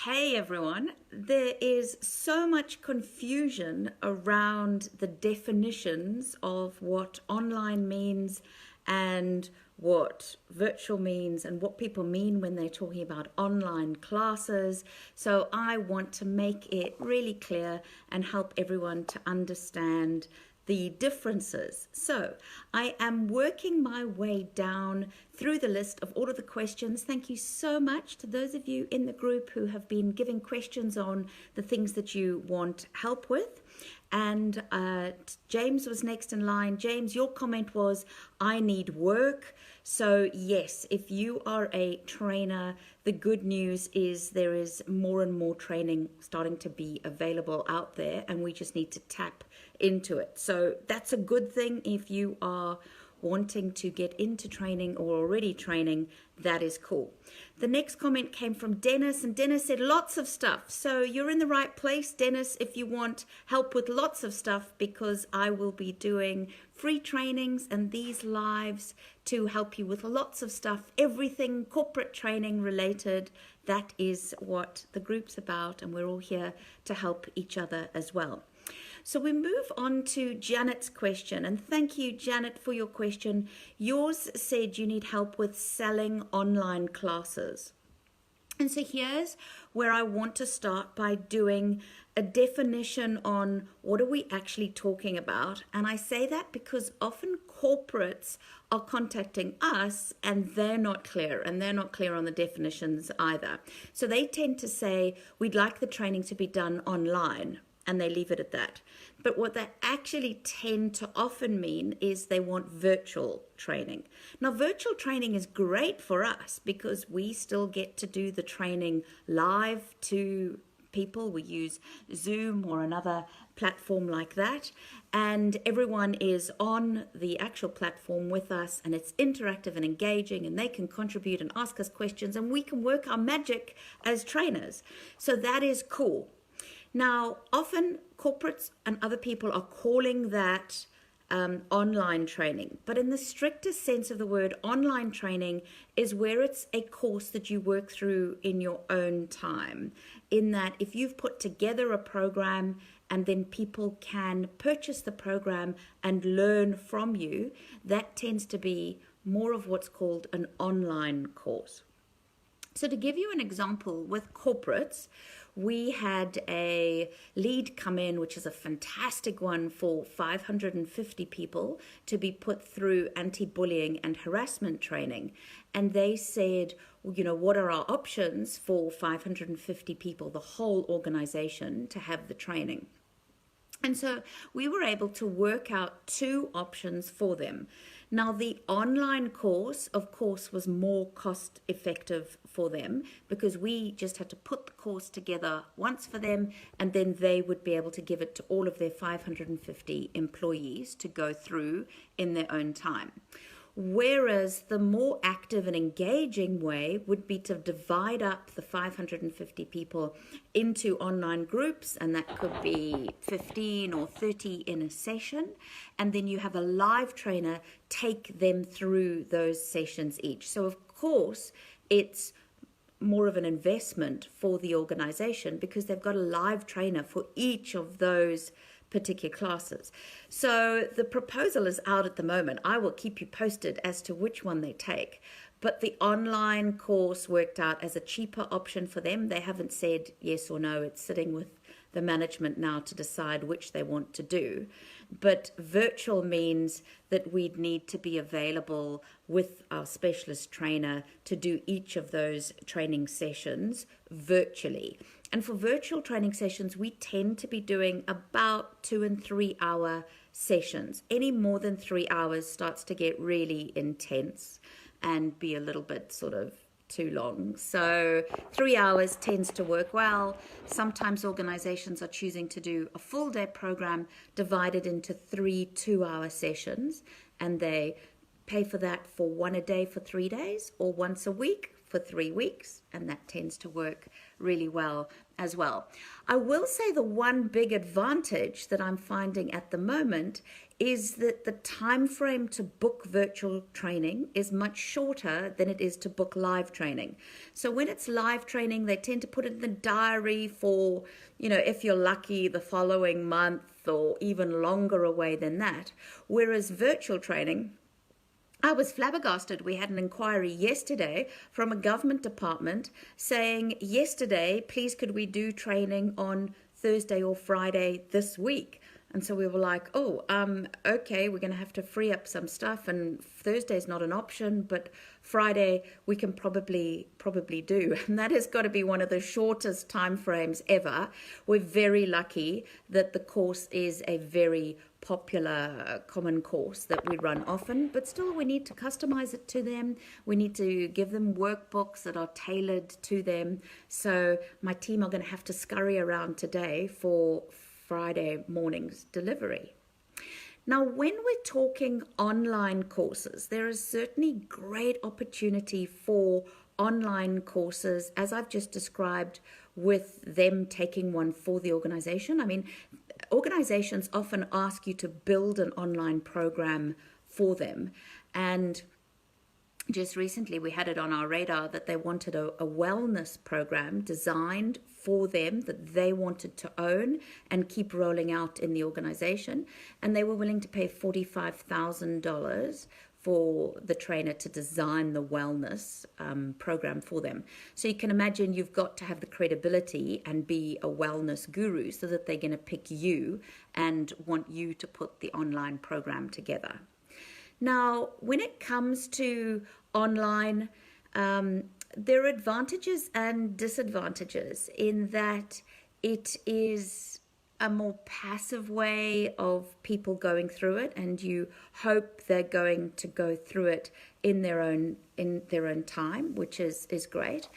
Hey everyone, there is so much confusion around the definitions of what online means and what virtual means and what people mean when they're talking about online classes. So I want to make it really clear and help everyone to understand the differences. So I am working my way down through the list of all of the questions. Thank you so much to those of you in the group who have been giving questions on the things that you want help with. And James was next in line. James, your comment was, I need work. So yes, if you are a trainer, the good news is there is more and more training starting to be available out there, and we just need to tap into it. So that's a good thing. If you are wanting to get into training or already training, that is cool. The next comment came from Dennis, and Dennis said lots of stuff. So you're in the right place, Dennis, if you want help with lots of stuff, because I will be doing free trainings and these lives to help you with lots of stuff, everything corporate training related. That is what the group's about, and we're all here to help each other as well. So we move on to Janet's question, and thank you, Janet, for your question. Yours said you need help with selling online classes. And so here's where I want to start by doing a definition on what are we actually talking about. And I say that because often corporates are contacting us and they're not clear, and they're not clear on the definitions either. So they tend to say, we'd like the training to be done online, and they leave it at that. But what they actually tend to often mean is they want virtual training. Now, virtual training is great for us because we still get to do the training live to people. We use Zoom or another platform like that, and everyone is on the actual platform with us, and it's interactive and engaging, and they can contribute and ask us questions, and we can work our magic as trainers. So that is cool. Now, often corporates and other people are calling that online training, but in the strictest sense of the word, online training is where it's a course that you work through in your own time, in that if you've put together a program and then people can purchase the program and learn from you, that tends to be more of what's called an online course. So to give you an example, with corporates, we had a lead come in, which is a fantastic one, for 550 people to be put through anti-bullying and harassment training. And they said, you know, what are our options for 550 people, the whole organization, to have the training? And so we were able to work out two options for them. Now, the online course, of course, was more cost effective for them because we just had to put the course together once for them, and then they would be able to give it to all of their 550 employees to go through in their own time. Whereas the more active and engaging way would be to divide up the 550 people into online groups, and that could be 15 or 30 in a session, and then you have a live trainer take them through those sessions each. So of course it's more of an investment for the organization because they've got a live trainer for each of those particular classes. So the proposal is out at the moment. I will keep you posted as to which one they take. But the online course worked out as a cheaper option for them. They haven't said yes or no. It's sitting with the management now to decide which they want to do. But virtual means that we'd need to be available with our specialist trainer to do each of those training sessions virtually. And for virtual training sessions, we tend to be doing about 2 and 3 hour sessions. Any more than 3 hours starts to get really intense and be a little bit sort of too long. So 3 hours tends to work well. Sometimes organizations are choosing to do a full day program divided into 3 2-hour sessions, and they pay for that for one a day for 3 days or once a week for 3 weeks, and that tends to work really well as well. I will say the one big advantage that I'm finding at the moment is that the time frame to book virtual training is much shorter than it is to book live training. So when it's live training, they tend to put it in the diary for, if you're lucky, the following month or even longer away than that. Whereas virtual training, I was flabbergasted. We had an inquiry yesterday from a government department saying, yesterday, please could we do training on Thursday or Friday this week? And so we were like, okay, we're going to have to free up some stuff, and Thursday's not an option, but Friday we can probably do. And that has got to be one of the shortest time frames ever. We're very lucky that the course is a very popular common course that we run often, but still we need to customize it to them. We need to give them workbooks that are tailored to them. So my team are going to have to scurry around today for Friday morning's delivery. Now, when we're talking online courses, there is certainly great opportunity for online courses, as I've just described, with them taking one for the organization. I mean, organizations often ask you to build an online program for them. And just recently we had it on our radar that they wanted a wellness program designed for them that they wanted to own and keep rolling out in the organization. And they were willing to pay $45,000 for the trainer to design the wellness program for them. So you can imagine you've got to have the credibility and be a wellness guru so that they're going to pick you and want you to put the online program together. Now, when it comes to online, there are advantages and disadvantages in that it is a more passive way of people going through it, and you hope they're going to go through it in their own time, which is great.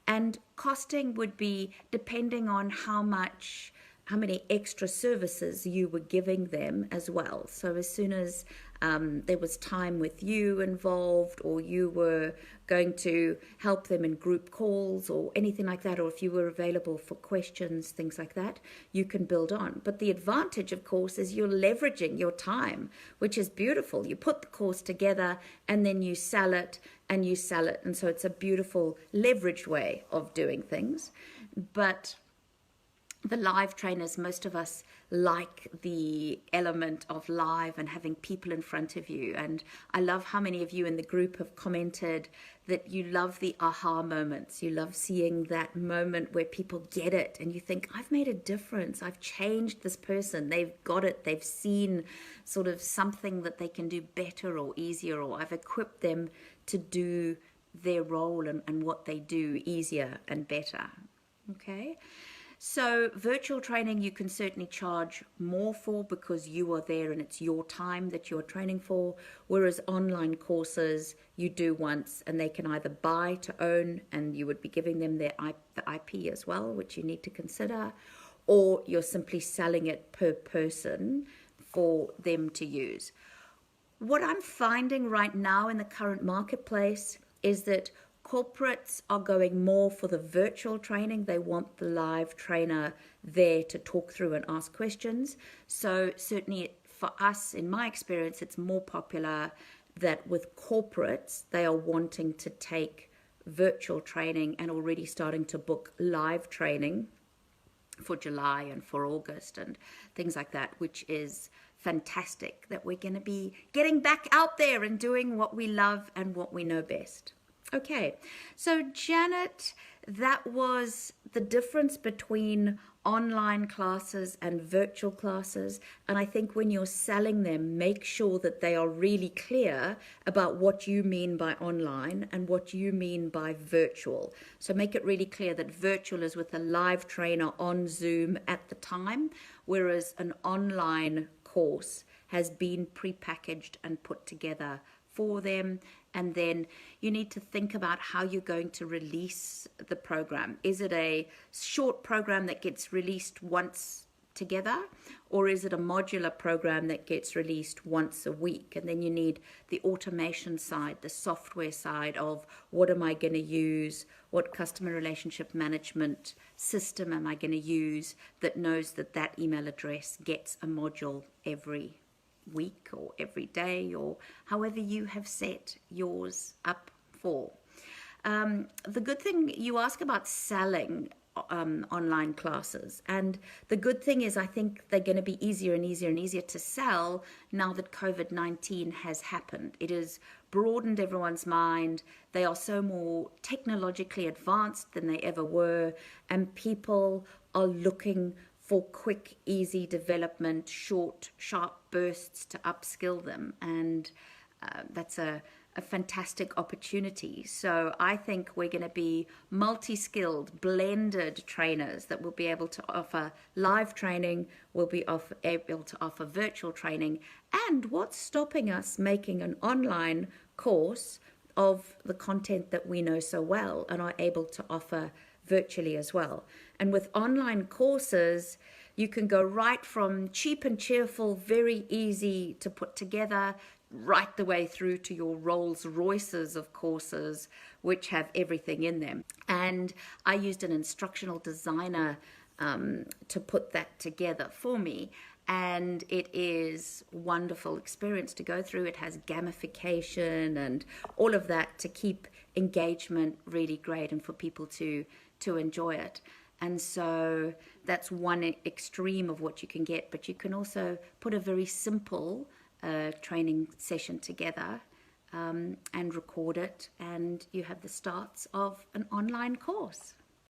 And costing would be depending on how many extra services you were giving them as well. So as soon as there was time with you involved, or you were going to help them in group calls or anything like that, or if you were available for questions, things like that, you can build on. But the advantage, of course, is you're leveraging your time, which is beautiful. You put the course together and then you sell it and you sell it. And so it's a beautiful leveraged way of doing things. But the live trainers, most of us like the element of live and having people in front of you. And I love how many of you in the group have commented that you love the aha moments. You love seeing that moment where people get it and you think, I've made a difference. I've changed this person. They've got it. They've seen sort of something that they can do better or easier, or I've equipped them to do their role and what they do easier and better. Okay. So virtual training you can certainly charge more for because you are there and it's your time that you're training for, whereas online courses you do once and they can either buy to own, and you would be giving them the IP as well, which you need to consider, or you're simply selling it per person for them to use. What I'm finding right now in the current marketplace is that corporates are going more for the virtual training. They want the live trainer there to talk through and ask questions. So certainly for us, in my experience, it's more popular that with corporates, they are wanting to take virtual training and already starting to book live training for July and for August and things like that, which is fantastic that we're going to be getting back out there and doing what we love and what we know best. Okay, so Janet, that was the difference between online classes and virtual classes. And I think when you're selling them, make sure that they are really clear about what you mean by online and what you mean by virtual. So make it really clear that virtual is with a live trainer on Zoom at the time, whereas an online course has been prepackaged and put together for them. And then you need to think about how you're going to release the program. Is it a short program that gets released once together, or is it a modular program that gets released once a week? And then you need the automation side, the software side of what am I going to use, what customer relationship management system am I going to use that knows that that email address gets a module every week or every day, or however you have set yours up for. The good thing, you ask about selling online classes, and the good thing is I think they're going to be easier and easier and easier to sell now that COVID-19 has happened. It has broadened everyone's mind. They are so more technologically advanced than they ever were, and people are looking for quick, easy development, short, sharp bursts to upskill them, and that's a fantastic opportunity. So I think we're going to be multi-skilled, blended trainers that will be able to offer live training, will be able to offer virtual training. And what's stopping us making an online course of the content that we know so well and are able to offer virtually as well? And with online courses, you can go right from cheap and cheerful, very easy to put together, right the way through to your Rolls Royces of courses, which have everything in them. And I used an instructional designer to put that together for me. And it is a wonderful experience to go through. It has gamification and all of that to keep engagement really great and for people to enjoy it. And so that's one extreme of what you can get, but you can also put a very simple training session together and record it, and you have the starts of an online course.